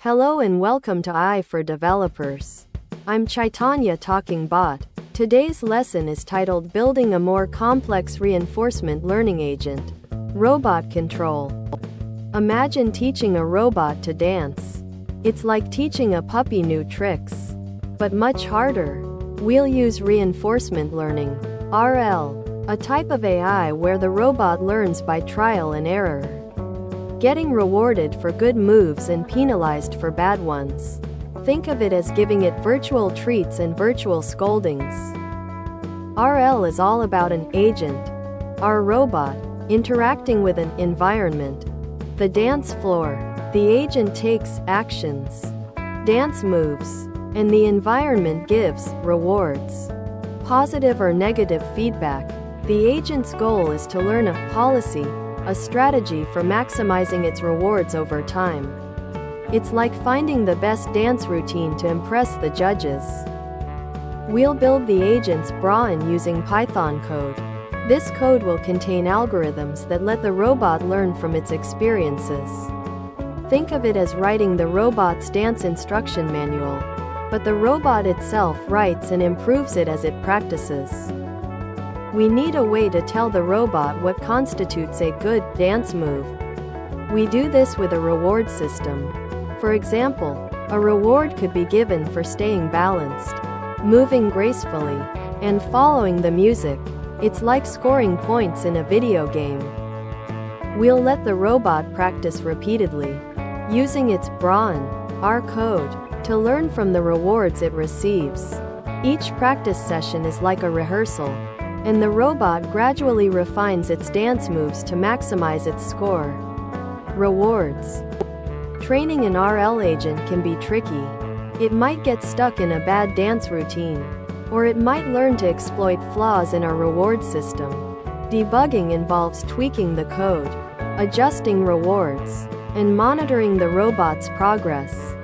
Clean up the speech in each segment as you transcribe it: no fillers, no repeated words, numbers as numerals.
Hello and welcome to AI for Developers. I'm Chaitanya talking bot. Today's lesson is titled Building a More Complex Reinforcement Learning Agent. Robot Control. Imagine teaching a robot to dance. It's like teaching a puppy new tricks, but much harder. We'll use reinforcement learning, RL, a type of AI where the robot learns by trial and error, getting rewarded for good moves and penalized for bad ones. Think of it as giving it virtual treats and virtual scoldings. RL is all about an agent, our robot, interacting with an environment. The dance floor. The agent takes actions, dance moves, and the environment gives rewards, positive or negative feedback. The agent's goal is to learn a policy, a strategy for maximizing its rewards over time. It's like finding the best dance routine to impress the judges. We'll build the agent's brain using Python code. This code will contain algorithms that let the robot learn from its experiences. Think of it as writing the robot's dance instruction manual, but the robot itself writes and improves it as it practices. We need a way to tell the robot what constitutes a good dance move. We do this with a reward system. For example, a reward could be given for staying balanced, moving gracefully, and following the music. It's like scoring points in a video game. We'll let the robot practice repeatedly, using its brain, our code, to learn from the rewards it receives. Each practice session is like a rehearsal, and the robot gradually refines its dance moves to maximize its score. Rewards. Training an RL agent can be tricky. It might get stuck in a bad dance routine, or it might learn to exploit flaws in our reward system. Debugging involves tweaking the code, adjusting rewards, and monitoring the robot's progress.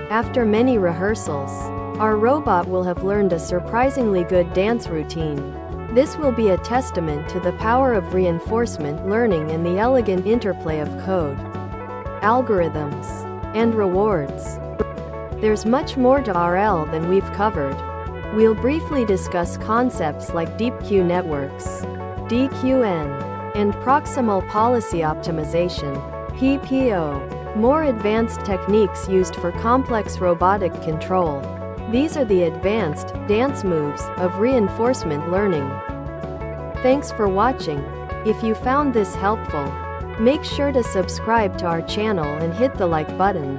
After many rehearsals, our robot will have learned a surprisingly good dance routine. This will be a testament to the power of reinforcement learning and the elegant interplay of code, algorithms, and rewards. There's much more to RL than we've covered. We'll briefly discuss concepts like deep Q networks, DQN, and proximal policy optimization, PPO, more advanced techniques used for complex robotic control. These are the advanced dance moves of reinforcement learning. Thanks for watching. If you found this helpful, make sure to subscribe to our channel and hit the like button.